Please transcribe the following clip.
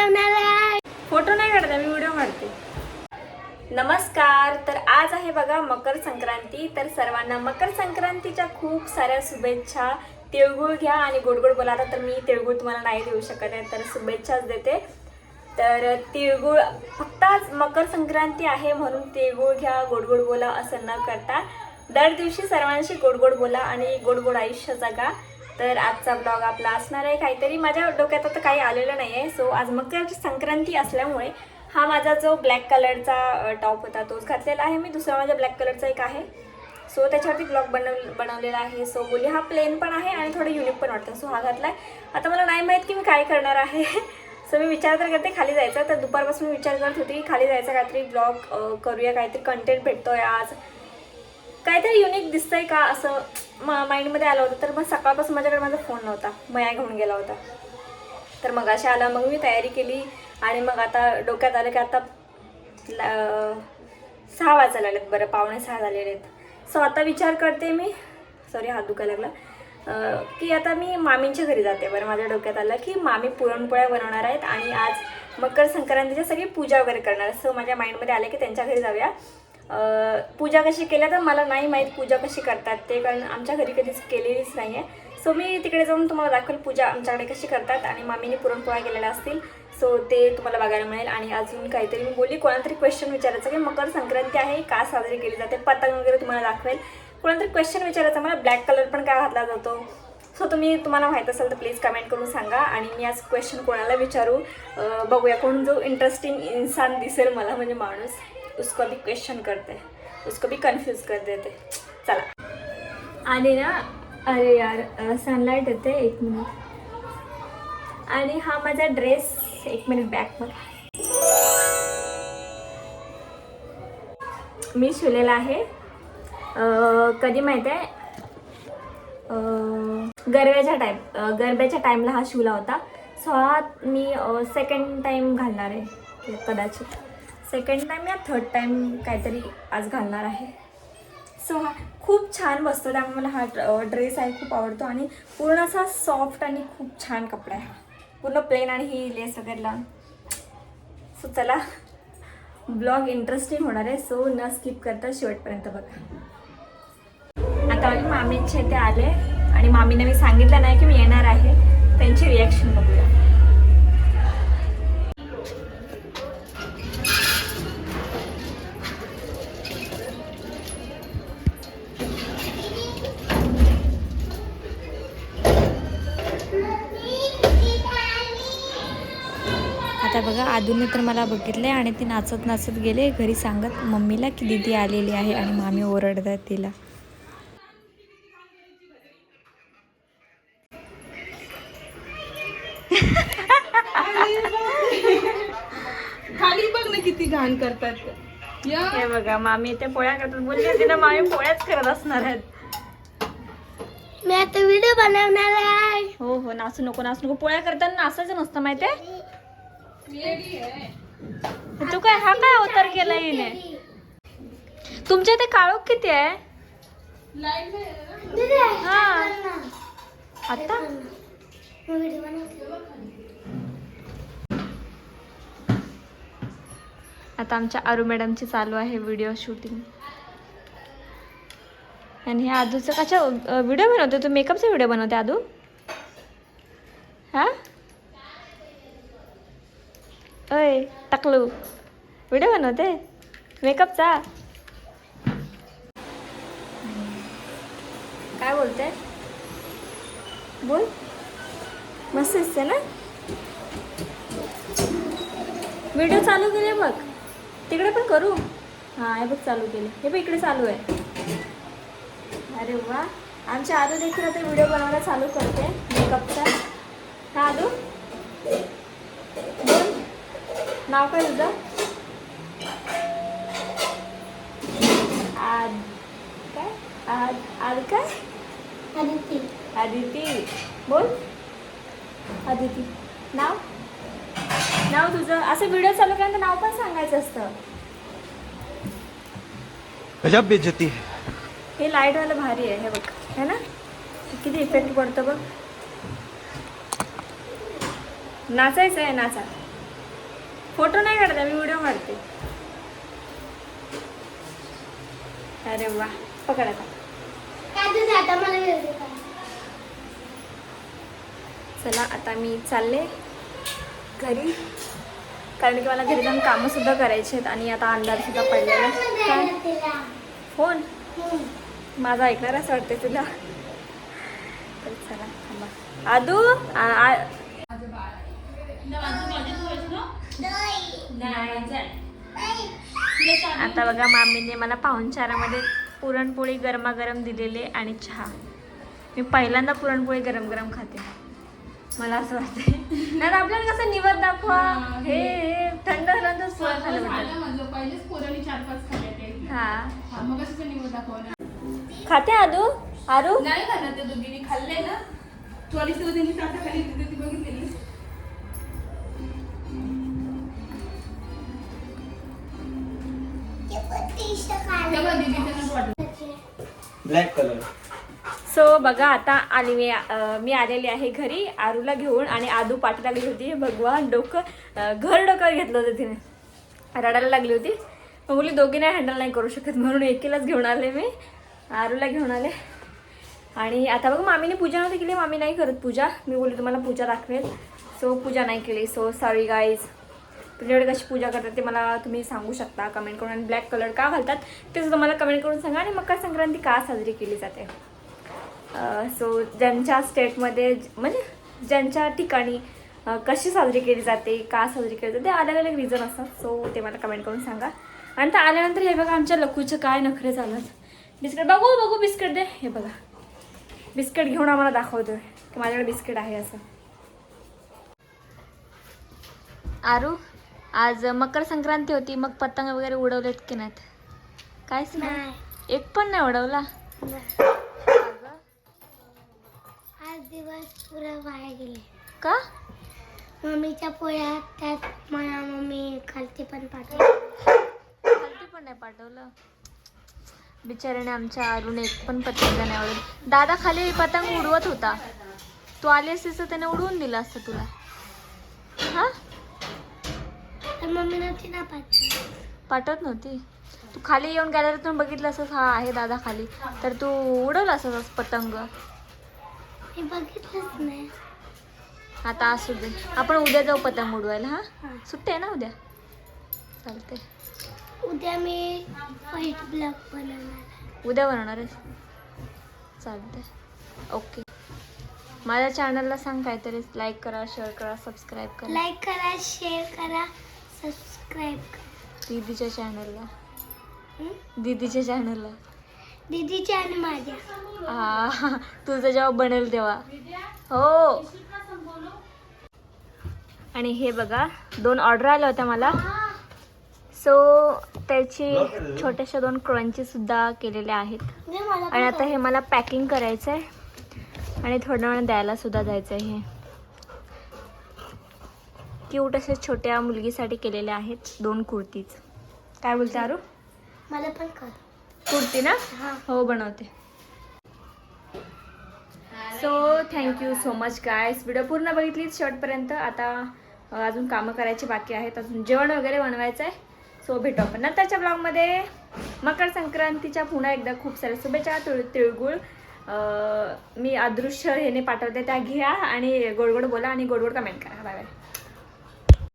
बनवणार आहे. फोटो नाही काढते मी, व्हिडिओ काढते. नमस्कार. तर आज आहे बघा मकर संक्रांती. तर सर्वांना मकर संक्रांतीच्या खूप साऱ्या शुभेच्छा. तिळगुळ घ्या आणि गोड गोड बोला. तर मी तिळगुळ तुम्हाला नाही देऊ शकत आहे, तर शुभेच्छाच देते. तर तिळगुळ फक्त आज मकर संक्रांती आहे म्हणून तिळगुळ घ्या, गोड गोड बोला असं न करता दर दिवशी सर्वांशी गोड गोड बोला आणि गोड गोड आयुष्य जगा. तर आजचा ब्लॉग आपला असणार आहे काहीतरी, माझ्या डोक्यात आता काही आलेलं नाही आहे. सो आज मकर संक्रांती असल्यामुळे हा माझा जो ब्लॅक कलरचा टॉप होता तोच घातलेला आहे मी. दुसरा माझ्या ब्लॅक कलरचा एक आहे, सो त्याच्यावरती ब्लॉग बनवलेला आहे. सो बोली हा प्लेन पण आहे आणि थोडं युनिक पण वाटतं, सो हा घातला आहे. आता मला नाही माहीत की मी काय करणार आहे. सो मी विचार तर करते खाली जायचं. तर दुपारपासून मी विचार करत होती खाली जायचं, काहीतरी ब्लॉग करूया, काहीतरी कंटेंट भेटतोय आज, काहीतरी युनिक दिसतंय का असं माइंडमध्ये आलं होतं. तर मग सकाळपासून माझ्याकडे माझा फोन नव्हता, मया घेऊन गेला होता. तर मग अशा आला, मग मी तयारी केली आणि मग आता डोक्यात आलं की आता 6 वाजायला लागलेत, बरं 5:45 झालेले आहेत. सो आता विचार करते मी, सॉरी हात दुखायला लागला, की आता मी मामींच्या घरी जाते. बरं माझ्या डोक्यात आलं की मामी पुरणपोळ्या बनवणार आहेत आणि आज मकर संक्रांतीची सगळी पूजा वगैरे करणार. सो माझ्या माइंडमध्ये आलं की त्यांच्या घरी जाऊया. पूजा कशी केल्या तर मला नाही माहीत पूजा कशी करतात ते, कारण आमच्या घरी कधीच केलेलीच नाही आहे. सो मी तिकडे जाऊन तुम्हाला दाखवेल पूजा आमच्याकडे कशी करतात आणि मामीने पुरणपोळ्या केलेल्या असतील. सो ते तुम्हाला बघायला मिळेल. आणि अजून काहीतरी मी बोलली, कोणाला तरी क्वेश्चन विचारायचं की मकर संक्रांती आहे का साजरी केली जाते, पतंग वगैरे तुम्हाला दाखवेल. कोणाला तरी क्वेश्चन विचारायचा मला, ब्लॅक कलर पण का घातला जातो. सो तुम्हाला माहीत असेल तर प्लीज कमेंट करून सांगा. आणि मी आज क्वेश्चन कोणाला विचारू बघूया, कोण जो इंटरेस्टिंग इंसान दिसेल मला, म्हणजे माणूस, उसको भी क्वेश्चन करते, उसको भी कन्फ्यूज कर देते. चला आणि ना, अरे यार सनलाईट येते, 1 मिनिट. आणि हा माझा ड्रेस, 1 मिनिट बॅक मी शिवलेला आहे. कधी माहीत आहे, गरब्याच्या टाईमला हा शिवला होता. सो हा मी सेकंड टाईम घालणार आहे, कदाचित सेकंड टाईम या थर्ड टाईम काहीतरी आज घालणार आहे. सो हा खूप छान बसतो, त्यामुळे मला हा ड्रेस आहे खूप आवडतो. आणि पूर्ण असा सॉफ्ट आणि खूप छान कपडा आहे, पूर्ण प्लेन आणि ही लेस वगैरे लावून. सो चला, ब्लॉग इंटरेस्टिंग होणार आहे, सो न स्किप करता शेवटपर्यंत बघा. आता माझी मामींचे इथे आले आणि मामीने मी सांगितलं नाही की मी येणार आहे, त्यांची रिॲक्शन बघूया. आता बघा, आदूने तर मला बघितले आणि ती नाचत नाचत गेले घरी, सांगत मम्मीला की दीदी आलेली आहे आणि मामी ओरडतात तिला. खाली बघ ना किती घाण करतात. हे बघा मामी ते पोळ्या करतात, बोलले तिला मामी पोळ्याच करत असणार आहेत. मी आता व्हिडिओ बनवणार आहे. हो हो, नाचू नको. पोळ्या करताना नाचायचं नसतं माहितीये. तू काय हा काय अवतार केला हिने. तुमच्या इथे काळोख किती आहे. हा आता आता आमच्या आरू मॅडमची चालू आहे व्हिडिओ शूटिंग. आणि हे आदूचं कशा व्हिडिओ बनवते तू, मेकअपचा व्हिडिओ बनवते आदू. हा अय टाकलू व्हिडिओ बनवते मेकअपचा. काय बोलते, बोल. मस्त दिसते ना. व्हिडिओ चालू केले बघ, तिकडे पण करू. हां हे बघ चालू केले, हे बघ इकडे चालू आहे. अरे वा, आमच्या आदू देखील आता व्हिडिओ बनवायला चालू करते मेकअपचा. हा आदू बोल, नाव काय तुझं. आद काय आदिती बोल. आदिती नाव तुझं. असं व्हिडिओ चालू केल्यानंतर नाव पण सांगायचं असतं. गजब बेइज्जती है. हे लाईटवालं भारी आहे, हे बघ है ना, किती इफेक्ट पडतो बघ. नाचायचं आहे, नाचा. फोटो नाही काढत मी व्हिडिओ काढते. अरे वा पकड आता. आता मला वेगळं करा. चला आता मी चालले घरी, कारण की मला घरी जाऊन कामं सुद्धा करायची आहेत आणि आता अंधार सुद्धा पडलेला आहे. काय फोन माझा ऐकणार असं वाटते तुला. तर चला थांबा. आदू आता बघा मामीने मला पाहुणचारामध्ये पुरणपोळी गरमागरम दिलेले आणि चहा. मी पहिल्यांदा पुरणपोळी गरम गरम खाते. मला असं वाटतंय नाही आपल्याला कसं निवड दाखवा, हे थंड झाल्यानंतर पोळ्या खायला भेटतात. पहिलेच पोरांनी 4-5 खाल्ले ते. हा मग कसं निवड दाखवणार. खाते आदू. आरू नाही खाल्लं ते दोघींनी खाल्ले ना. त्वरित त्यांनी ताटा खाली ती बघितलेली. Black colour. सो बघा आता आली मी आलेली आहे घरी आरूला घेऊन. आणि आदू पाठी लागली होती. भगवान डोकं घर डोक्यावर घेतलं होतं तिने. रडायला लागली होती. मग बोलली दोघी नाही हँडल नाही करू शकत म्हणून एकीलाच घेऊन आले मी. आरूला घेऊन आले. आणि आता बघा मामीने पूजा नव्हती केली. मामी नाही करत पूजा. मी बोलली तुम्हाला पूजा दाखवेल. सो पूजा नाही केली. So sorry guys. तुमच्याकडे कशी पूजा करतात ते मला तुम्ही सांगू शकता कमेंट करून. आणि ब्लॅक कलर का घालतात ते सुद्धा मला कमेंट करून सांगा. आणि मकर संक्रांती का साजरी केली जाते. सो ज्यांच्या स्टेटमध्ये म्हणजे ज्यांच्या ठिकाणी कशी साजरी केली जाते, का साजरी केली जाते, अलग अलग रिझन असतात. सो ते मला कमेंट करून सांगा. आणि तर आल्यानंतर हे बघा आमच्या लकूचे काय नखरे चालत. बिस्किट बघू बिस्किट दे. हे बघा बिस्किट घेऊन आम्हाला दाखवतोय की माझ्याकडे बिस्किट आहे असं. आरू आज मकर संक्रांती होती, मग पतंग वगैरे उडवलेत की नाहीत? काहीच नाही. एक पण नाही उडवला. आज दिवस पुरा वाया गेले. का? मम्मीच्या पोळ्यात त्यात मला मम्मी खालती पण पाठवली. खालती पण नाही पाठवलं. बिचाऱ्याने आमच्या आरूने एक पण पतंग नाही उडवली. दादा खाली पतंग उडवत होता. तू आली असतीस तर त्याने उडवून दिलं असतं तुला. हा तर मम्मी नव्हती ना पाठवत नव्हती. तू खाली येऊन गॅलरीतून बघितलं असंच हा आहे दादा खाली, तर तू उडवलं असंच पतंग. मी बघितलंच नाही. आता असू दे, आपण उद्या जाऊ पतंग उडवायला. हा सुट्टी आहे ना उद्या? चालते. उद्या मी व्हाईट ब्लॉक बनवणार. उद्या बनवणार आहेस? चालते. ओके. माझ्या चॅनलला सांग काहीतरी. लाईक करा, शेअर करा, सबस्क्राईब करा. लाईक करा, शेअर करा, सबस्क्राईब करा. दीदीच्या चॅनलला. दीदीच्या चॅनलला. दीदीच्या आणि माझ्या. हा तुझं जेव्हा बनेल तेव्हा. हो. आणि हे बघा 2 ऑर्डर आल्या होत्या मला. सो त्याची छोट्याशा 2 क्रंची सुद्धा केलेल्या आहेत. आणि आता हे मला पॅकिंग करायचं आहे आणि थोड्या वेळाने द्यायला सुद्धा जायचं आहे. हे क्यूट असे छोट्या मुलगीसाठी केलेले आहेत 2 कुर्तीज. काय बोलते आरू? मला पण कर. कुर्ती ना? हां. हो बनवते. So thank you so much guys. Video पूर्ण बघितलीच शेवटपर्यंत. आता अजून कामं करायची बाकी आहेत. अजून जेवण वगैरे बनवायचं आहे. सो भेटू आपण नंतरच्या ब्लॉगमध्ये. मकर संक्रांतीच्या पुन्हा एकदा खूप साऱ्या शुभेच्छा. तिळगुळ मी अदृश्य ह्याने पाठवते त्या घ्या आणि गोड गोड बोला आणि गोड गोड कमेंट करा. Bye bye.